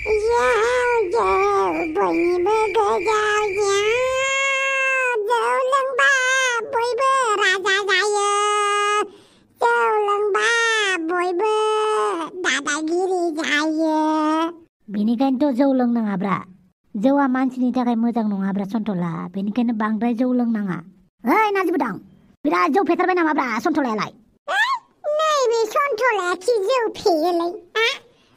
बयनिबो गोजाव जौ लोंबा बयबो राजा जायो जौ लोंबा बयबो दादागिरि जायो। बेनिखायनोथ' जौ लोंनाङाब्रा। जौआ मानसिनि थाखाय मोजां नङाब्रा सन्थला, बेनिखायनो बांद्राय जौ लोंनाङा। ओइ नाजिबुदां, बिराद जौ फेथारबाय नामाब्रा सन्थलायालाय? नैबे सन्थलाया खि जौ फेयोलै?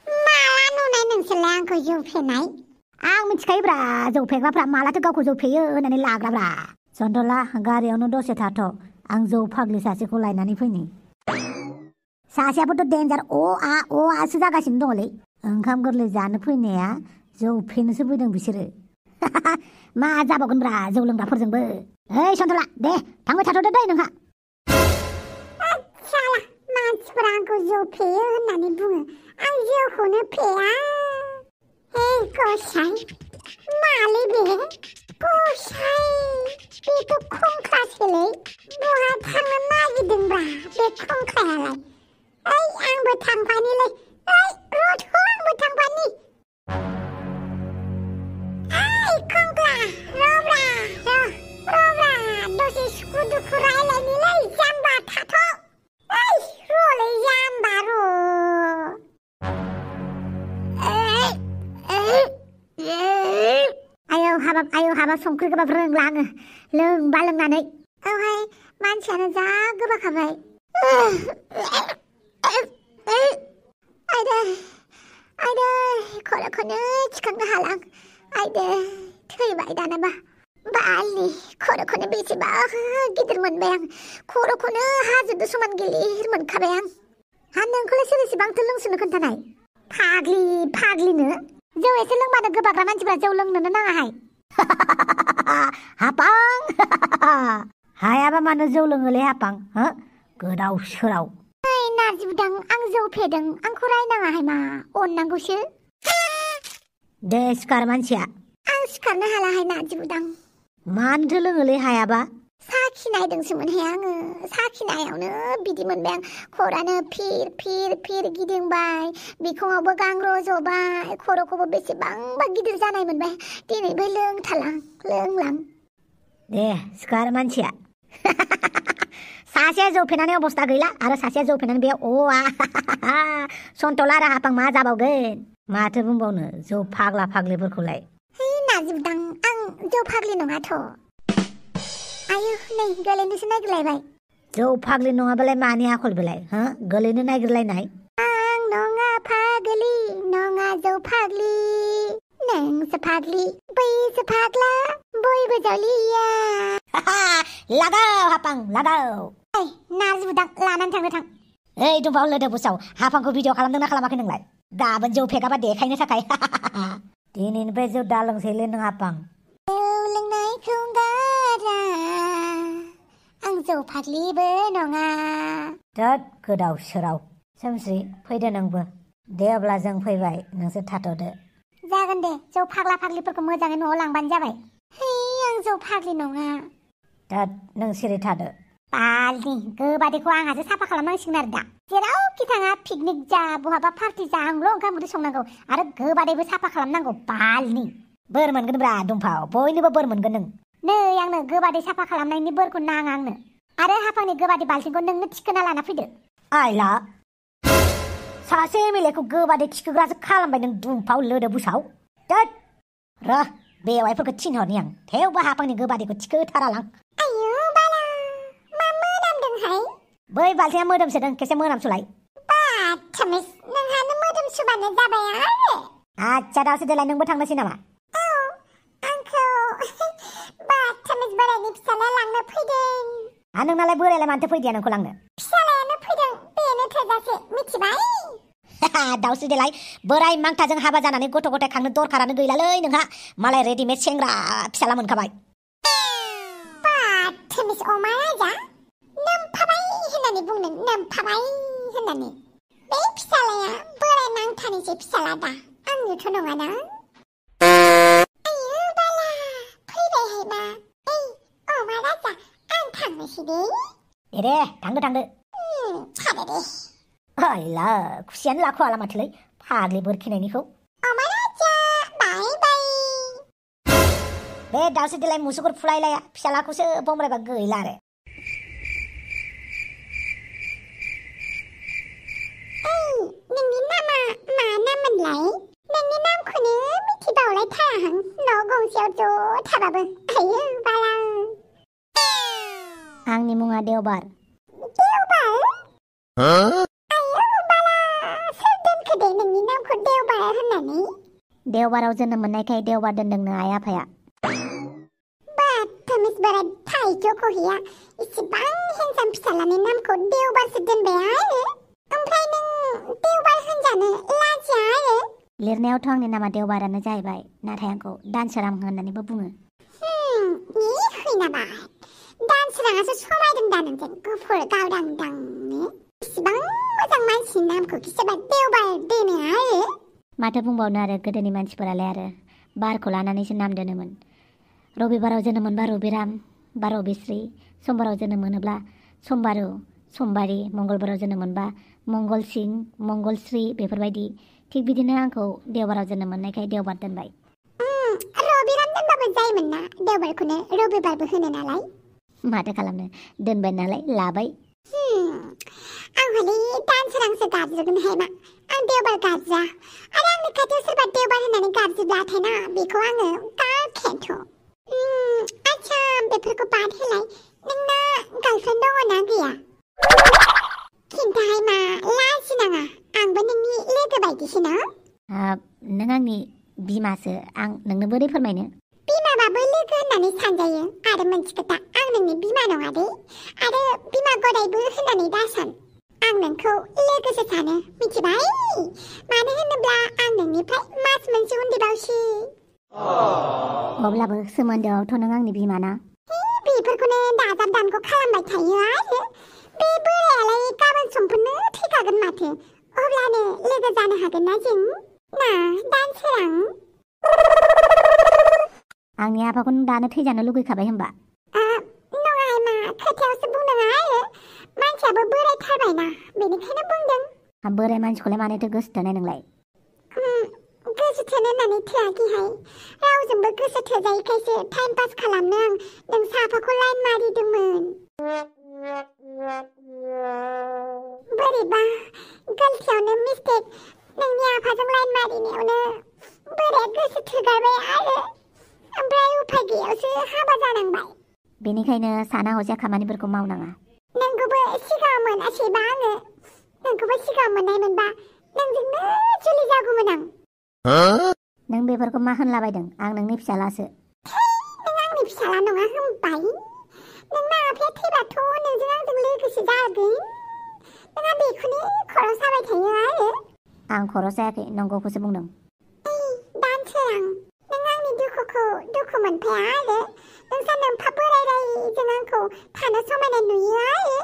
माला नुनाय नोंसोरलाय आंखौ जौ फेनाय? आं मिथिखायोब्रा जौ फेग्राफ्रा मालाथो गावखौ जौ फेयो होननानै लाग्राब्रा। सन्थला, गारियावनो दसे थाथ', आं जौ फाग्लि सासेखौ लायनानै फैनि। सासेयाबोथ' देन्जार अ आसो जागासिनो दङलै। ओंखाम गोरलै जानो फैनाया जौ फेनोसो फैदों बिसोरो। मा जाबावगोनब्रा जौ लोंग्राफोरजोंबो। ओइ सन्थला, दे थांबाय थाथ'दो दै नोंहा। साला, मानसिफोरा आंखौ जौ फेयो होननानै बुङो, आं जौखौनो फेया। गसाइ, मालै बे? गसाइ, बेथ' खंख्लासोलै। बहा थांनो नागिरदोंब्रा बे खंख्लायालाय? ओइ, आंबो थांफानिलै। ओइ, रथ' आंबो थांफानि। ओइ खंख्ला, रब्रा, दसे सुखु दुखु रायलायनिलै जाम्बा थाथ'। ओइ, र'लै जाम्बा र'। आयौ हाबाब संख्रि गोबाब रोंला आङो लोंबा लोंनानै। औहाय, मानसियानो जा गोबाखाबाय। आयदै खर'खौनो थिखांनो हालां। आयदै थैबाय दानाबा। बालनि खर'खौनो बेसेबा गिदिर मोनबाय आं। खर'खौनो हाजोजों समान गिलिर मोनखाबाय आं। नोंखौलाय सोर एसेबांथो लोंसोनो खोन्थानाय? फाग्लिनो जौ एसे लोंबानो गोबाग्रा मानसिफ्रा जौ लोंनोनो नाङाहाय। हापां हायाबा मानो जौ लोङोलै हापां? गोदाव सोराव। ओइ नाजिबुदां, आं जौ फेदों, आंखौ रायनाङाहाय मा, अननांगौसो। दे सिखार मानसिया। आं सिखारनो हालाहाय नाजिबुदां। मानोथो लोङोलै हायाबा? साखिनायदोंसोमोनहाय आङो। साखिनायावनो बिदि मोनबाय आं। खरानो फिर गिदिंबाय, बिखुङावबो गां रज'बाय, खर'खौबो बेसेबांबा गिदिर जानाय मोनबाय। दिनैनिफ्राय लोंलां। दे सिखार मानसिया। सासेया जौ फेनानै अबस्था गैला आरो सासेया जौ फेनानै बे सन्थला आरो हापां मा जाबावगोन? माथो बुंबावनो जौ फाग्ला फाग्लिफोरखौलाय। है नाजिबुदां, आं जौ फाग्लि नङाथ'। आयु, नै गोलैनोसो नागिरलायबाय। जौ फाग्लि नङाबालाय मानि आखल बेलाय? गोलैनो नागिरलायनाय। आं नङा फाग्लि, नङा जौ फाग्लि। नोंसो फाग्लि, बैसो फाग्ला, बयबो जलिया। लागाव हापां लागाव। ओइ नाजिबुदां, लानानै थांनो थां। ओइ दुमफाव लोदो बुसाव, हापांखौ भिडिअ खालामदोंना खालामाखै नोंलाय? गाबोन जौ फेगाबा देखायनो थाखाय। दिनैनिफ्राय जौ दा लोंसैलै नों हापां। जौ लोंनायखौ गारा, आं जौ फाग्लिबो नङा। दोद गोदाव सोराव। सोमस्रि, फैदो नोंबो। दे अब्ला जों फैबाय, नोंसोर थाथ'दो। जागोन दे, जौ फाग्ला फाग्लिफोरखौ मोजाङै न'आव लांबानो जाबाय। है, आं जौ फाग्लि नङा। दोद नों सिरि थादो। बालनि गोबादैखौ आंहासो साफा खालामनांसिगोन आरो दा। जेरावखि थाङा, पिकनिक जा, बहाबा पार्टि जा, आंल' ओंखाम ओंख्रि संनांगौ आरो गोबादैबो साफा खालामनांगौ। बालनि बोर मोनगोन ब्रा दुमफाव, बयनिबो बोर मोनगोन नों। नै आंनो गोबादै साफा खालामनायनि बोरखौ नाङा आंनो। आरो हापांनि गोबादै बाल्थिंखौ नोंनो थिखोना लाना फैदो। आइला, सासे एमएलएखौ गोबादै थिखोग्रासो खालामबाय नों दुमफाव लोदो बुसाव। दोद र' बेवाइफोरखौ थिनहरनि आं, थेवबो हापांनि गोबादैखौ थिखोथारालां। आयु बाला, मा मोनामदोंहाय? बै बाल्थिङा मोदोमसोदों, खेसे मोनामसुलाय। बादसामिस, नोंहानो मोदोमसुबानो जाबाय आरो। आदसा दावसो देलाय नोंबो थांनोसै नामा? औ, आंखौ बादसामिस बोरायनि फिसाला लांनो फैदों। नोंनालाय बोरायलाय मानोथो फैदिया नोंखौ लांनो? फिसालायानो फैदों, बेनो थोजासे, मिथिबाय? दावसो देलाय, बोराय मांथाजों हाबा जानानै गथ' गथाय खांनो दरखारानो गैलालै नोंहा। मालाय रेडिमेड सेंग्रा फिसाला मोनखाबाय। बादसामिस अमा राजा, नोमफाबाय होननानै बुंदों, नोमफाबाय होननानै। बे फिसालाया बोराय मांथानिसो फिसाला दा, आंनिथ' नङाना। आयु बाला, फैबायहायबा। ओइ अमा राजा, आं थांनोसै दे। दे थांदो। थादो दे। आइला, खुसियानो लाखुहाला माथोलै फाग्लि बोरखिनायनिखौ। अमा राजा। बे दाउस्रि देलाय मुसुगुर फुलायलाया फिसालाखौसो बमब्रायबा गैला आरो नोंनि नामा मा नाममोनलाय नोंनि नामखौनो मिथिबावलाय थायाहां न' गंसेयाव ज' थाबाबो आयो बाला आंनि मुङा देवबार आयो बाला सोर दोनखो दे नोंनि नामखौ देवबार होननानै देवबाराव जोनोम मोननायखाय देवबार दोनदोंनो आइ आफाया बाथमिस बारा थाइजौ गैया इसेबां हेन्साम फिसालानि नामखौ देवबारसो दोनबाय आरो ओमफ्राय नों देवबार होनजानो लाजिया आरो लिरनायावथ' आंनि नामा देवबारानो जाहैबाय नाथाय आंखौ दानसोरां होननानैबो बुङो नि हैनाबाय दानसोराङासो समायदों दा नोंजों गुफुर गावदांदांनो इसेबां मोजां मानसिनि नामखौ सोरबा देवबार दोनो आरो माथो बुंबावनो आरो गोदोनि मानसिफोरालाय आरो बारखौ लानानैसो नाम दोनोमोन रबिबाराव जोनोम मोनबा रबिराम बा रबिश्री समबाराव जोनोम मोनोब्ला समबारु समबारी मंगलबाराव जोनोम मोनबा मंगलसिं मंगलश्री बेफोरबायदि थिग बिदिनो आंखौ देवबाराव जोनोम मोननायखाय देवबार दोनबाय रबिराम दोनबाबो जायोमोन ना देवबारखौनो रबिबारबो होनो नालाय माथो खालामनो दोनबाय नालाय लाबाय आं हले दानसोरांसो गाबज्रिगोनहाय मा आं देवबार गाबज्रिया आरो आंनि खाथियाव सोरबा देवबार होननानै गाबज्रिब्लाथाय ना बेखौ आङो गारखेथ' आच्छा बेफोरखौ बाद होलाय नोंना गार्लफ्रेन्ड दङ ना गैया खिन्थाहाय मा लाजिनाङा आंबो नोंनि लोगो बायदिसो ना नों आंनि बिमासो आं नोंनो बोरै फोरमायनो बिमाबाबो लोगो होननानै सानजायो आरो मोनसे खोथा आं नोंनि बिमा नङा दे आरो बिमा गदायबो होननानै दासान आं नोंखौ लोगोसो सानो मिथिबाय मानो होनोब्ला आं नोंनिफ्राय मास मोनसे उन्दैबावसो अब्लाबो सोमोन्दोआवथ' नों आंनि बिमाना बेफोरखौनो दाजाब दानख' खालामबाय थायो आरो बे बोरायालाय गाबोन समफोरनो थैखागोन माथो अब्लानो लोगो जानो हागोन ना जों ना दानसोरां आंनि आफाखौ नों दानो थैजानो लुगैखाबाय होनबा नङाहाय मा खोथायावसो बुंदों आरो मानसियाबो बोरायथारबायना बेनिखायनो बुंदों बोराय मानसिखौलाय मानोथो गोसो थोनाय नोंलाय गोसो थोनो होननानै थोआखैहाय रावजोंबो गोसो थोजायैखायसो टाइम पास खालामनो आं नोंसा आफाखौ लाइन मारिदोंमोन बोरैबा गलथियावनो मिस्टेक नोंनि आफाजों लाइन मारिनायावनो बोराया गोसो थोगारबाय आरो ओमफ्राय उफाय गैयावसो हाबा जानांबाय बेनिखायनो साना हसिया खामानिफोरखौ मावनाङा नोंखौबो सिगाङाव मोनासैबा आङो नोंखौबो सिगाङाव मोननाय मोनबा नोंजोंनो जुलि जागौमोन आं नों बेफोरखौ मा होनलाबायदों आं नोंनि फिसालासो नों आंनि फिसाला नङा होनबाय नोंना आफाया थैबाथ' नोंजों आंजों लोगोसे जागोन नोंहा बेखौनो खर' साबाय थायो आरो आं खर' सायाखै नंगौखौसो बुंदों दानसोरां नों आंनि दुखुखौ दुखु मोनफाया आरो नोंसा नोमफा बोरायरायजों आंखौ थानो समायनाय नुयो आरो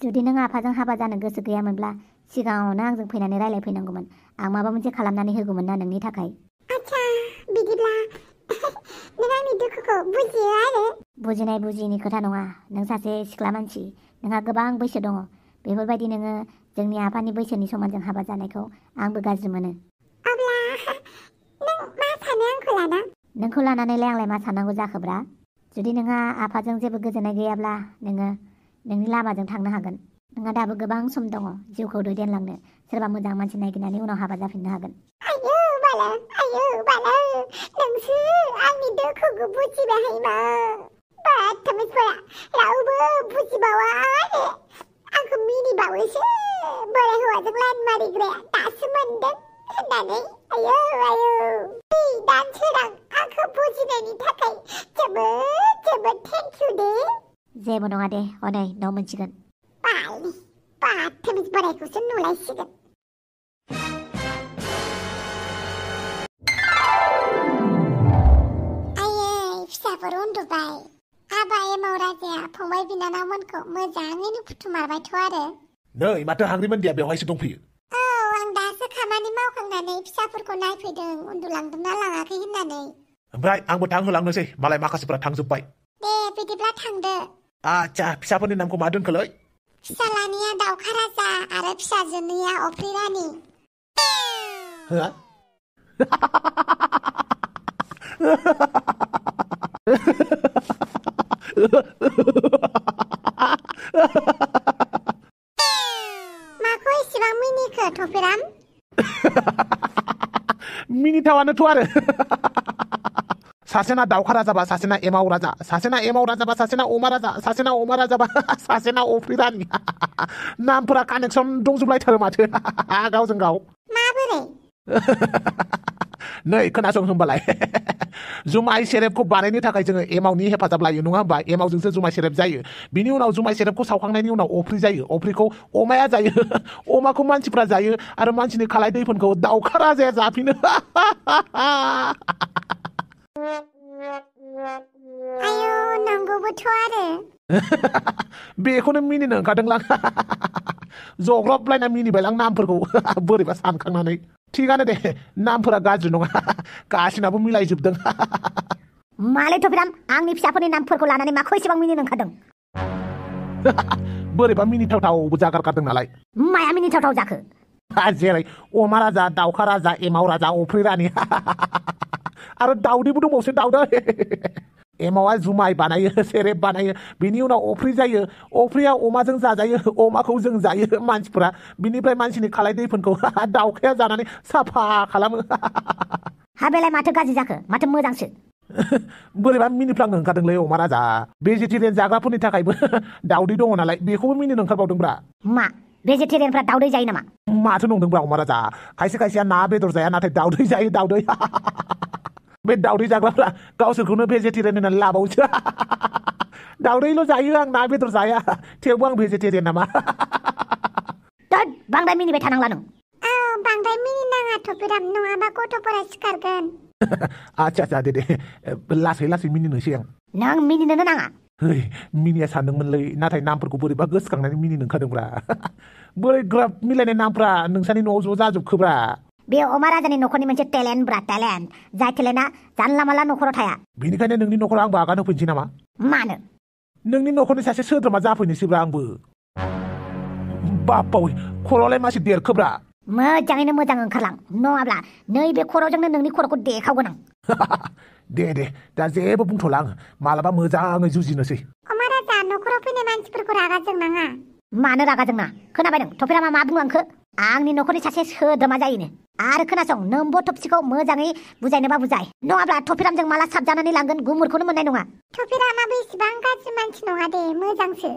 जुदि नों आफाजों हाबा जानो गोसो गैयामोनब्ला सिगाङावनो आंजों फैनानै रायलायफैनांगौमोन आं माबा मोनसे खालामनानै होगौमोन ना नोंनि थाखाय आच्छा बिदिब्ला नों आंनि दुखुखौ बुजियो आरो बुजिनाय बुजियैनि खोथा नङा नों सासे सिख्ला मानसि नोंहा गोबां बैसो दङ बेफोरबायदि नोङो जोंनि आफानि बैसोनि समानजों हाबा जानायखौ आंबो गाज्रि मोनो अब्ला नों मा सानो आंखौ लाना नोंखौ लानानैलाय आंलाय मा साननांगौ जाखोब्रा जुदि नोंहा आफाजों जेबो गोजोननाय गैयाब्ला नोङो नोंनि लामाजों थांनो हागोन नोंहा दाबो गोबां सम दङ जिउखौ दैदेनलांनो सोरबा मोजां मानसि नागिरनानै उनाव हाबा जाफिननो हागोन आयो बाला नोंसो आंनि दुखुखौ बुजिबाय मा बाथमिसफोरा रावबो बुजिबावा आरो आंखौ मिनिबावोसो बोराय हौवाजों लाइन मारिग्राया दासो मोनदों होननानै आयो दानसोरां आंखौ बुजिनायनि थाखाय जोबोद थेंक इउ दे जेबो नङा दे हनै न' मोनसिगोन बालनि बाथमिस बोरायखौसो नुलायसिगोन फिसाफोर उन्दुबाय आबा एमाव राजाया फंबाय बिनानावमोनखौ मोजाङैनो फुथुमारबायथ' आरो नै माथो हांग्रिमोनदिया बेवहायसो दंफैयो आं दासो खामानि मावखांनानै फिसाफोरखौ नायफैदों उन्दुलांदोंना लाङाखै होननानै ओमफ्राय आंबो थांहोलांनोसै मालाय माखासेफोरा थांजोब्बाय दे बिदिब्ला थांदो आच्छा फिसाफोरनि नामखौ मा दोनखोलै फिसालानिया दाउखा राजा आरो फिसाजोनिया अफ्रि रानि हो मिनिथावानोथ' आरो सासेना दाउखा राजाबा सासेना एमाव राजा सासेना एमाव राजाबा सासेना अमा राजा सासेना अमा राजाबा सासेना अफ्रि रानि नामफोरा कानेक्सन दंजोबलायथारो माथो गावजों गाव माबोरै नै खोनासं होनबालाय जुमाय सेरेबखौ बानायनो थाखाय जोङो एमावनि हेफाजाब लायो नङा होमबा एमावजोंसो जुमाय सेरेब जायो बिनि उनाव जुमाय सेरेबखौ सावखांनायनि उनाव अफ्रि जायो अफ्रिखौ अमाया जायो अमाखौ मानसिफ्रा जायो आरो मानसिनि खालाय दैफोनखौ दाउखा राजाया जाफिनो आयौ नंगौबोथ' आरो बेखौनो मिनिनो ओंखारदोंलां जग्रबलायना मिनिबायलां नामफोरखौ बोरैबा सानखांनानै थिगानो दे नामफोरा गाज्रि नङा गासिनाबो मिलायजोबदों मालै थफिराम आंनि फिसाफोरनि नामफोरखौ लानानै माखौ एसेबां मिनिनो ओंखारदों बोरैबा मिनिथावथावबो जागारगारदों नालाय माया मिनिथावथाव जाखो जेरै अमा राजा दाउखा राजा एमाव राजा अफ्रि रानि आरो दाउदैबो दंबावसो दाउदै एमावा जुमाय बानायो सेरेब बानायो बिनि उनाव अफ्रि जायो अफ्रिया अमाजों जाजायो अमाखौ जों जायो मानसिफोरा बिनिफ्राय मानसिनि खालाय दैफोनखौ दाउखाया जानानै साफा खालामो हाबेलाय माथो गाज्रि जाखो माथो मोजांसो बोरैबा मिनिफ्लांनो ओंखारदोंलै अमा राजा भेजिटेरियान जाग्राफोरनि थाखायबो दाउदै दङ नालाय बेखौबो मिनिनो ओंखारबावदोंब्रा मा भेजिटेरियानफ्रा दाउदै जायो नामा माथो नंदोंब्रा अमा राजा खायसे खायसेया ना बेदर जाया नाथाय दाउदै जायो दाउदै बे दाउदै जाग्राफ्रा गावसोरखौनो भेजिटेरियान होननानै लाबावोसो दाउदैल' जायो आं ना बेदर जाया थेवबो आं भेजिटेरियान नामा बांद्राय मिनिबाय थानांला नों बांद्राय मिनिनाङा थफिराम नङाबा गथ'फोरा सिखारगोन आच्छा दे लासै लासै मिनिनोसै आं नों मिनिनोनो नाङा है मिनिया सानदोंमोनलै नाथाय नामफोरखौ बोरैबा गोसोखांनानै मिनिनो ओंखारदोंब्रा बोरै ग्राब मिलायनाय नामफ्रा नोंसानि न'आव ज' जाजोबखोब्रा बे अमा राजानि न'खरनि मोनसे टेलेन्ट ब्रा टेलेन्ट जाय टेलेन्टआ जानला मानला न'खराव थाया बेनिखायनो नोंनि न'खराव आंबो आगान होफैनोसै नामा मानो नोंनि न'खरनि सासे सोद्रोमा जाफैनोसैब्रा आंबो बापावै खर'आलाय मासे देरखोब्रा मोजाङैनो मोजां ओंखारलां नङाब्ला नैबे खर'जोंनो नोंनि खर'खौ देखावगोन आं दे दा जेबो बुंथ'ला आङो मालाबा मोजाङै जुजिनोसै अमा राजा न'खराव फैनाय मानसिफोरखौ रागा जोंनाङा मानो रागा जोंना खोनाबाय नों थफिरामा मा बुंलांखो आंनि न'खरनि सासे सोद्रोमा जायोनो आरो खोनासं नोंबो थफसिखौ मोजाङै बुजायनोबा बुजाय नङाब्ला थफिरामजों माला साबजानानै लांगोन गुमुरखौनो मोननाय नङा थफिरामाबो इसिबां गाज्रि मानसि नङा दे मोजांसो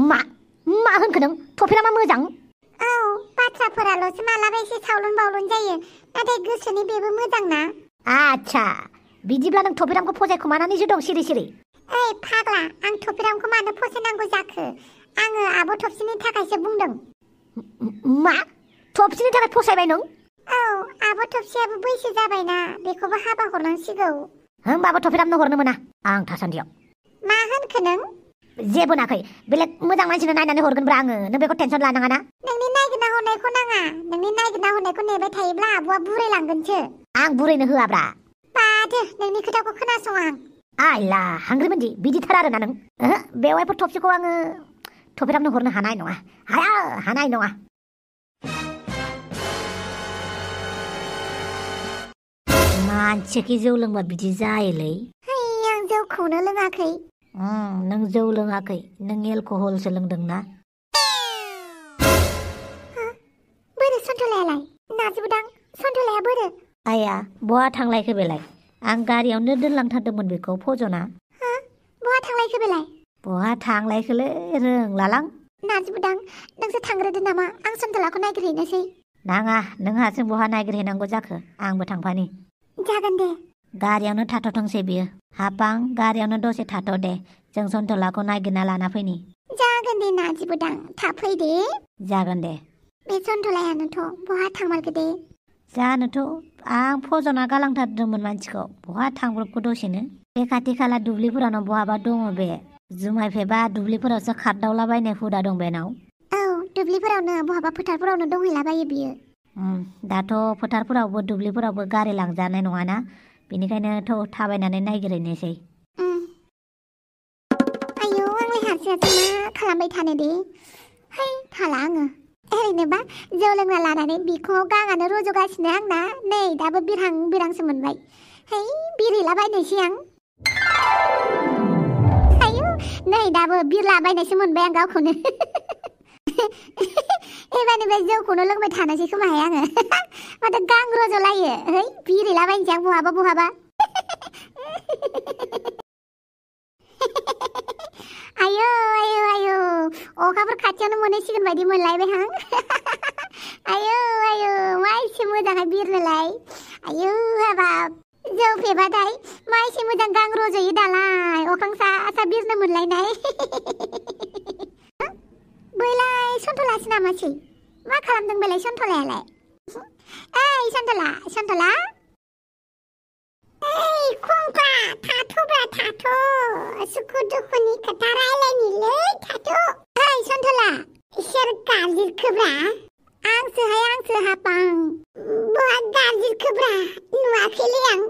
मा होनखो नों थफिरामा मोजां औ बाथ्राफोराल'सो मालाबा एसे सावलन बावलन जायो नाथाय गोसोनि बेबो मोजां ना आच्छा बिदिब्ला नों थफिरामखौ फसायखुमानानैसो दं सिरि सिरि ओइ फाग्ला आं थफिरामखौ मानो फसायनांगौ जाखो आङो आब' थफसिनि थाखायसो बुंदों मा थफसिनि थाखाय फसायबाय नों औ आब' थफसियाबो बैसो जाबायना बेखौबो हाबा हरनांसिगौ होमबाबो थफिरामनो हरनो मोना आं थासान्दियाव मा होनखो नों जेबो नाखै बेलेग मोजां मानसिनो नायनानै हरगोनब्रा आङो नों बेखौ टेनसन लानाङा ना नोंनि नागिरना हरनायखौ नाङा नोंनि नागिरना हरनायखौ नेबाय थायोब्ला आब'आ बुरायलांगोनसो आं बुरैनो होआब्रा बादो नोंनि खोथाखौ खोनासं आं आइला हांग्रिमोनदि बिदिथार आरोना नों बेवहायफोर थफसिखौ आङो थफिरामनो हरनो हानाय नङा हानाय नङा मानसिखि जौ लोंबा बिदि जायोलै आं जौखौनो लोङाखै नों जौ लोङाखै नों एलकहलसो लोंदोंना बोरो सन्थलायालाय नाजिबोदां सन्थलाया बोरो आया बहा थांलायखो बेलाय आं गारियावनो दोनलांथारदोंमोन बेखौ फज'ना बहा थांलायखो बेलाय बहा थांलायखोलै रोंलालां नाजिबोदां नोंसो थांग्रोदो नामा आं सन्थलाखौ नागिरहैनोसै नाङा नोंहासो बहा नागिरहैनांगौ जाखो आंबो थांफानि जागोन दे गारियावनो थाथ'थोंसै बियो हापां गारियावनो दसे थाथ' दे जों सन्थलाखौ नागिरना लाना फैनि जागोन दे नाजिबोदां थाब फै दे जागोन दे बे सन्थलायानोथ' बहा थांमारखो दे जानोथ' आं फज'ना गालांथारदोंमोन मानसिखौ बहा थांब्रबखो दसेनो बे खाथि खाला दुब्लिफोरावनो बहाबा दङ बे जुमाय फेबा दुब्लिफोरावसो खारदावलाबायनाय हुदा दं बेनाव औ दुब्लिफोरावनो बहाबा फोथारफोरावनो दंहैलाबायो बियो दाथ' फोथारफोरावबो दुब्लिफोरावबो गारि लांजानाय नङाना बेनिखायनोथ' थाबायनानै नागिरहैनोसै आयौ आंलाय हारसिंसो मा खालामबाय थानो दे हाला आङो ओरैनोबा जौ लोंना लानानै बिखुङाव गाङानो रज'गासिनो आंना नै दाबो बिरहांसो मोनबाय बिरहैलाबायनोसै आं आयौ नै दाबो बिरलाबायनायसो मोनबाय आं गावखौनो एबारनिफ्राय जौखौनो लोंबाय थानोसै खोमाहाय आङो माथो गां रज'लायो है बिरिलाबायनोसै आं बहाबा आयौ आयौ आयौ अखाफोर खाथियावनो मोनहैसिगोन बायदि मोनलायबाय आं आयौ आयौ मा एसे मोजाङै बिरनोलाय आयौ हाबाब जौ फेबाथाय मा एसे मोजां गां रज'यो दालाय अख्रां सा सा बिरनो मोनलायनाय बैलाय सन्थलासो नामासै मा खालामदों बेलाय सन्थलायालाय ओइ सन्थला ओइ खंख्ला थाथ'ब्रा थाथ' सुखु दुखुनि खोथा रायलायनिलै थाथ' ओइ सन्थला इसोर गाज्रिखोब्रा आंसो हापां बहा गाज्रिखोब्रा नुवाखैलै आं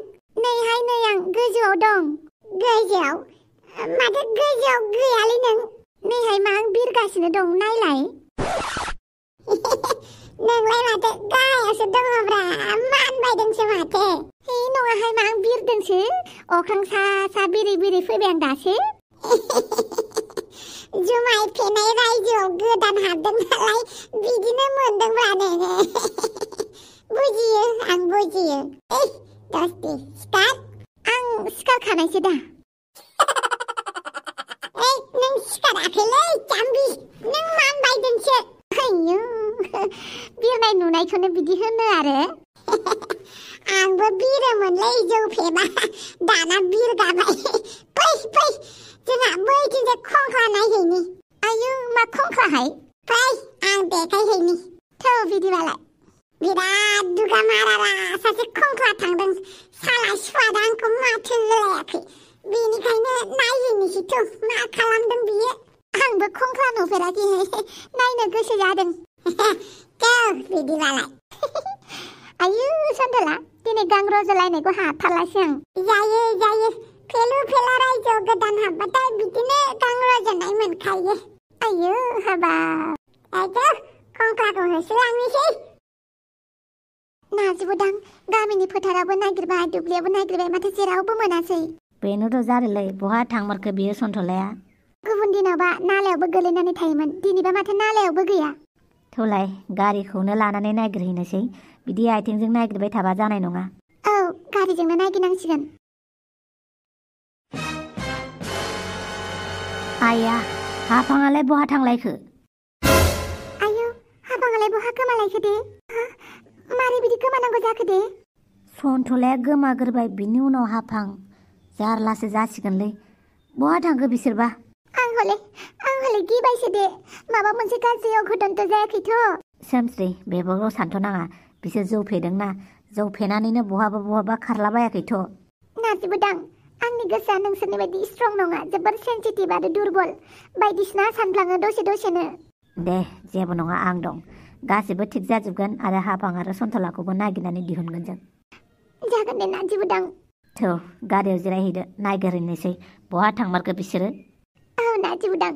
नै आं गोजौआव दं गोजौआव माथो गोजौआव गैयालै नों नैहाय मा आं बिरगासिनो दं नायलाय नोंलाय माथो गाहायावसो दङब्रा मानबायदोंसो माथो है नङाहाय मा आं बिरदोंसो अख्रां सा सा बिरै फैबाय आं दासो जुमाय फेनाय रायजोआव गोदान हाबदों नालाय बिदिनो मोनदोंब्रा नोङो बुजियो आं बुजियो ओइ दस्ति सिखार आं सिखारखानायसो दा ओइ नों सिखाराखैलै जाम्बि नों मानबायदोंसो आयौ बिरनाय नुनायखौनो बिदि होनो आरो आंबो बिरोमोनलै जौ फेबा दाना बिरगाबाय फै जोंहा बैथिंजाय खंख्ला नायहैनि आयौ मा खंख्लाहाय फै आं देखायहैनि थौ बिदिबालाय बिराद दुगा मारारा सासे खंख्ला थांदों साला सुवादा आंखौ माथो होलायाखै बेनिखायनो नायहैनोसै थौ मा खालामदों बियो आंबो खंख्ला नुफेराखैहाय नायनो गोसो जादों थौ बिदिबालाय आयौ सन्थला दिनै गां रज'लायनायखौ हाथारलासै आं जायो फेलु फेला रायजोआव गोदान हाबबाथाय बिदिनो गां रज'नाय मोनखायो आयौ हाबाब आयौ खंख्लाखौ होसोलांनोसै नाजिबोदां गामिनि फोथारावबो नागिरबाय दुब्लियावबो नागिरबाय माथो जेरावबो मोनासै बेनोथ' जादोंलै बहा थांमारखो बियो सन्थलाया गुबुन दिनावबा नालायावबो गोलैनानै थायोमोन दिनैबा माथो नालायावबो गैया थौलाय गारिखौनो लानानै नागिरहैनोसै बिदि आथिंजों नागिरबाय थाबा जानाय नङा औ गारिजोंनो नागिरनांसिगोन आया हाफाङालाय बहा थांलायखो आयौ हाफाङालाय बहा गोमालायखो दे मारै बिदि गोमानांगौ जाखो दे सन्थलाया गोमाग्रोबाय बिनि उनाव हाफां जारलासो जासिगोनलै बहा थांखो बिसोरबा आं हले गिबायसो दे माबा मोनसे गाज्रियाव घटनथ' जायाखैथ' सोमस्रि बेफोरखौ सानथ'नाङा बिसोर जौ फेदोंना जौ फेनानैनो बहाबा खारलाबायाखैथ' नाजिबोदां आंनि गोसोआ नोंसोरनि बायदि स्ट्रं नङा जोबोर सेन्सिटिभ आरो दुरबल बायदिसिना सानफ्लाङो दसेनो दे जेबो नङा आं दं गासिबो थिग जाजोबगोन आरो हाफां आरो सन्थलाखौबो नागिरनानै दिहुनगोन जों जागोन दे नाजिबोदां थौ गारियाव जिरायहैदो नायगिरहैनोसै बहा थांमारखो बिसोरो औ नाजिबोदां